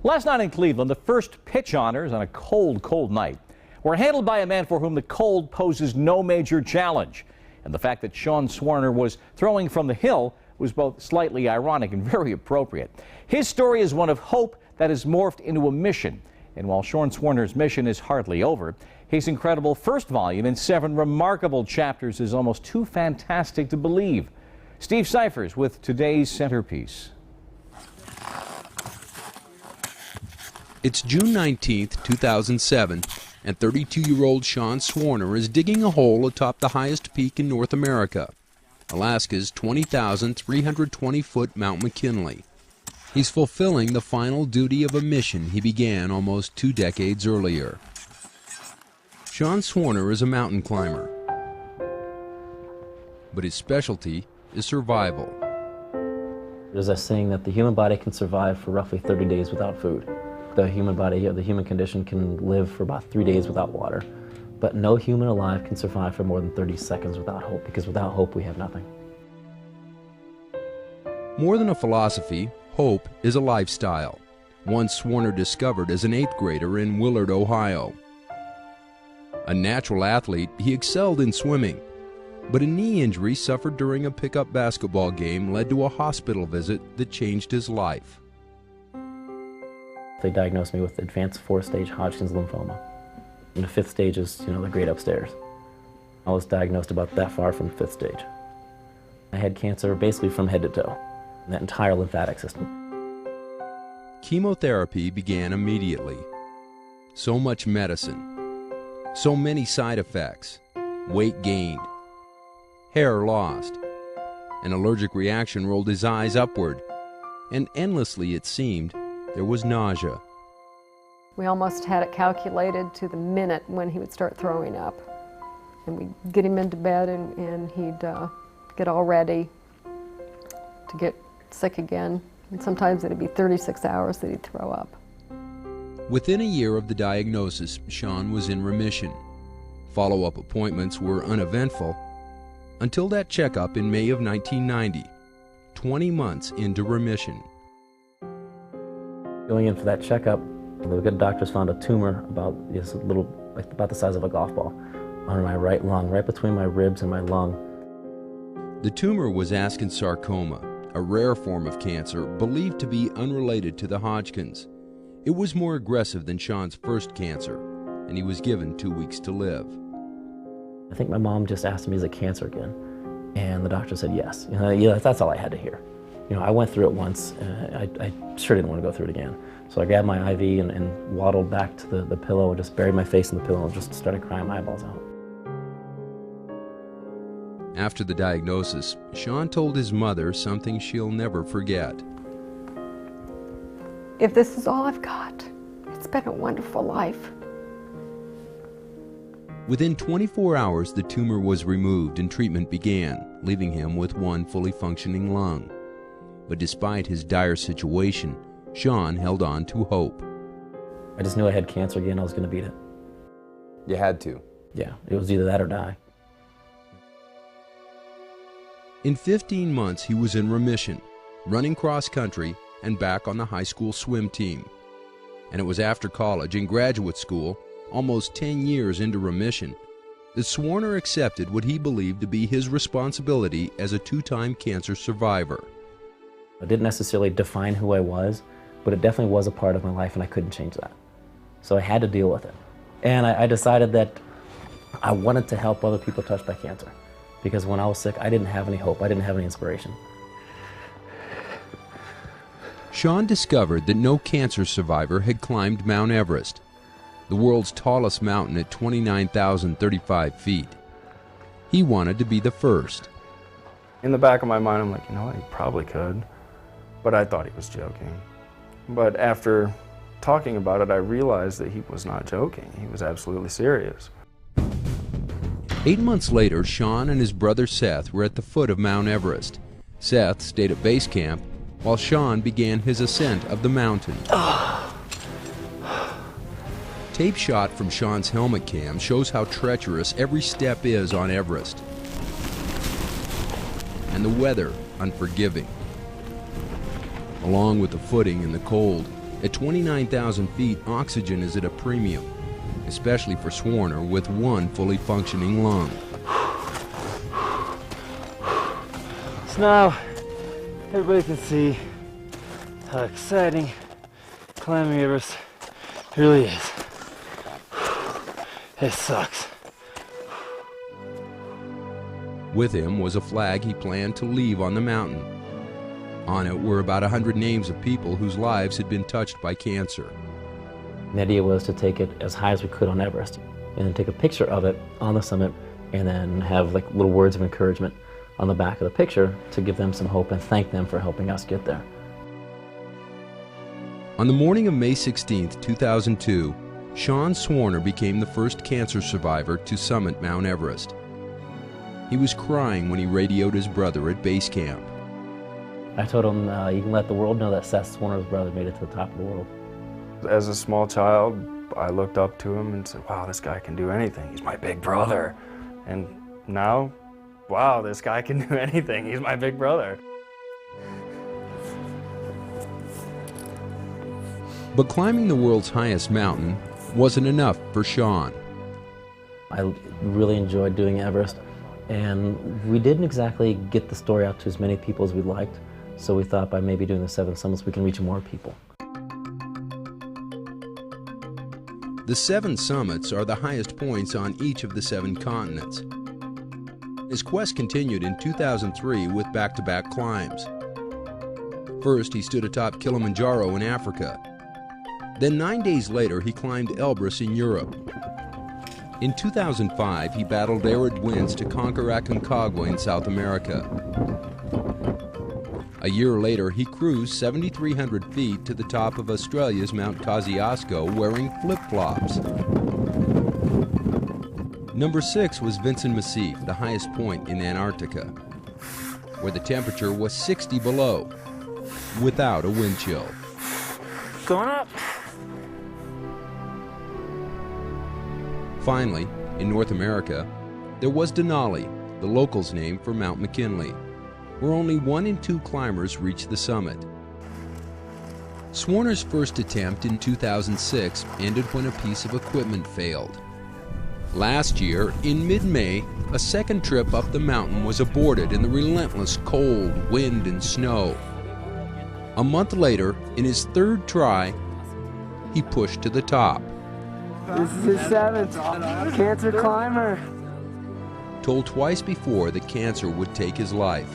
Last night in Cleveland, the first pitch honors on a cold night were handled by a man for whom the cold poses no major challenge. And the fact that Sean Swarner was throwing from the hill was both slightly ironic and very appropriate. His story is one of hope that has morphed into a mission. And while Sean Swarner's mission is hardly over, his incredible first volume in 7 remarkable chapters is almost too fantastic to believe. Steve Cyphers with today's centerpiece. It's June 19th, 2007, and 32-year-old Sean Swarner is digging a hole atop the highest peak in North America, Alaska's 20,320-foot Mount McKinley. He's fulfilling the final duty of a mission he began almost 2 decades earlier. Sean Swarner is a mountain climber, but his specialty is survival. There's a saying that the human body can survive for roughly 30 days without food. The human body, the human condition, can live for about 3 days without water. But no human alive can survive for more than 30 seconds without hope, because without hope we have nothing. More than a philosophy, hope is a lifestyle, one Swarner discovered as an 8th grader in Willard, Ohio. A natural athlete, he excelled in swimming, but a knee injury suffered during a pickup basketball game led to a hospital visit that changed his life. They diagnosed me with advanced 4th-stage Hodgkin's lymphoma. And the 5th stage is, the grade upstairs. I was diagnosed about that far from 5th stage. I had cancer basically from head to toe, that entire lymphatic system. Chemotherapy began immediately. So much medicine, so many side effects, weight gained, hair lost. An allergic reaction rolled his eyes upward, and endlessly, it seemed, there was nausea. We almost had it calculated to the minute when he would start throwing up. And we'd get him into bed and he'd get all ready to get sick again. And sometimes it'd be 36 hours that he'd throw up. Within a year of the diagnosis, Sean was in remission. Follow-up appointments were uneventful until that checkup in May of 1990, 20 months into remission. Going in for that checkup, the good doctors found a tumor about about the size of a golf ball on my right lung, right between my ribs and my lung. The tumor was Askin sarcoma, a rare form of cancer believed to be unrelated to the Hodgkin's. It was more aggressive than Sean's first cancer, and he was given 2 weeks to live. I think my mom just asked me, is it cancer again? And the doctor said yes. That's all I had to hear. I went through it once, I sure didn't want to go through it again. So I grabbed my IV and waddled back to the pillow, and just buried my face in the pillow and just started crying my eyeballs out. After the diagnosis, Sean told his mother something she'll never forget. If this is all I've got, it's been a wonderful life. Within 24 hours, the tumor was removed and treatment began, leaving him with 1 fully functioning lung. But despite his dire situation, Sean held on to hope. I just knew I had cancer again, I was going to beat it. You had to? Yeah, it was either that or die. In 15 months, he was in remission, running cross-country and back on the high school swim team. And it was after college and graduate school, almost 10 years into remission, that Swarner accepted what he believed to be his responsibility as a 2-time cancer survivor. It didn't necessarily define who I was, but it definitely was a part of my life, and I couldn't change that. So I had to deal with it. And I decided that I wanted to help other people touched by cancer, because when I was sick, I didn't have any hope, I didn't have any inspiration. Sean discovered that no cancer survivor had climbed Mount Everest, the world's tallest mountain at 29,035 feet. He wanted to be the first. In the back of my mind, I'm like, he probably could. But I thought he was joking. But after talking about it, I realized that he was not joking. He was absolutely serious. 8 months later, Sean and his brother Seth were at the foot of Mount Everest. Seth stayed at base camp while Sean began his ascent of the mountain. Tape shot from Sean's helmet cam shows how treacherous every step is on Everest, and the weather unforgiving. Along with the footing and the cold, At 29,000 feet, oxygen is at a premium, especially for Swarner with one fully functioning lung. So now everybody can see how exciting climbing Everest really is. It sucks. With him was a flag he planned to leave on the mountain. On it were about 100 names of people whose lives had been touched by cancer. The idea was to take it as high as we could on Everest and then take a picture of it on the summit and then have like little words of encouragement on the back of the picture to give them some hope and thank them for helping us get there. On the morning of May 16, 2002, Sean Swarner became the first cancer survivor to summit Mount Everest. He was crying when he radioed his brother at base camp. I told him, you can let the world know that Seth Swarner's brother made it to the top of the world. As a small child, I looked up to him and said, wow, this guy can do anything. He's my big brother. And now, wow, this guy can do anything. He's my big brother. But climbing the world's highest mountain wasn't enough for Sean. I really enjoyed doing Everest, and we didn't exactly get the story out to as many people as we'd liked, so we thought by maybe doing the 7 summits we can reach more people. The 7 summits are the highest points on each of the 7 continents. His quest continued in 2003 with back-to-back climbs. First, he stood atop Kilimanjaro in Africa. Then 9 days later, he climbed Elbrus in Europe. In 2005, he battled arid winds to conquer Aconcagua in South America. A year later, he cruised 7,300 feet to the top of Australia's Mount Kosciuszko wearing flip-flops. Number 6 was Vincent Massif, the highest point in Antarctica, where the temperature was 60 below, without a wind chill. Going up. Finally, in North America, there was Denali, the locals' name for Mount McKinley, where only 1 in 2 climbers reached the summit. Swarner's first attempt in 2006 ended when a piece of equipment failed. Last year, in mid-May, a second trip up the mountain was aborted in the relentless cold, wind, and snow. A month later, in his 3rd try, he pushed to the top. This is his 7th cancer climber. Told twice before that cancer would take his life.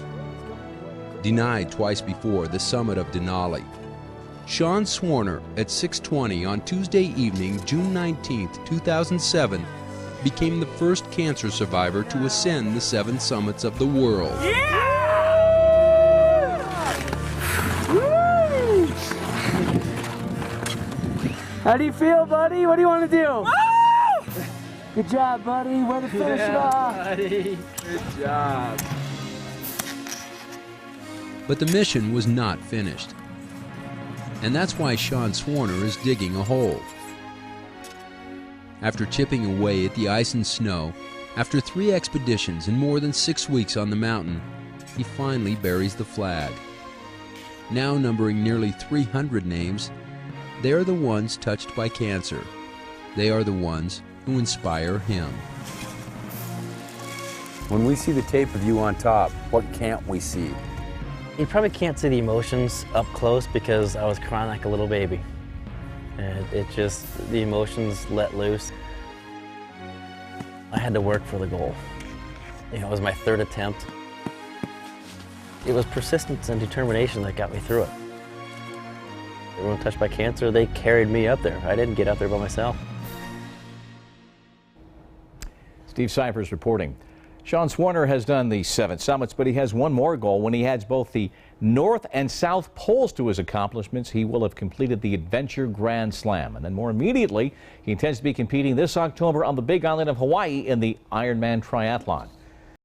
Denied twice before the summit of Denali. Sean Swarner at 6:20 on Tuesday evening, June 19, 2007, became the first cancer survivor to ascend the 7 summits of the world. Yeah! How do you feel, buddy? What do you want to do? Woo! Good job, buddy. Way to finish it off. Buddy. Good job. But the mission was not finished. And that's why Sean Swarner is digging a hole. After chipping away at the ice and snow, after 3 expeditions and more than 6 weeks on the mountain, he finally buries the flag. Now numbering nearly 300 names, they are the ones touched by cancer. They are the ones who inspire him. When we see the tape of you on top, what can't we see? You probably can't see the emotions up close because I was crying like a little baby. And it just, the emotions let loose. I had to work for the goal. You know, it was my 3rd attempt. It was persistence and determination that got me through it. Everyone touched by cancer, they carried me up there. I didn't get up there by myself. Steve Cyphers reporting. Sean Swarner has done the 7 summits, but he has one more goal. When he adds both the North and South Poles to his accomplishments, he will have completed the Adventure Grand Slam. And then more immediately, he intends to be competing this October on the Big Island of Hawaii in the Ironman Triathlon.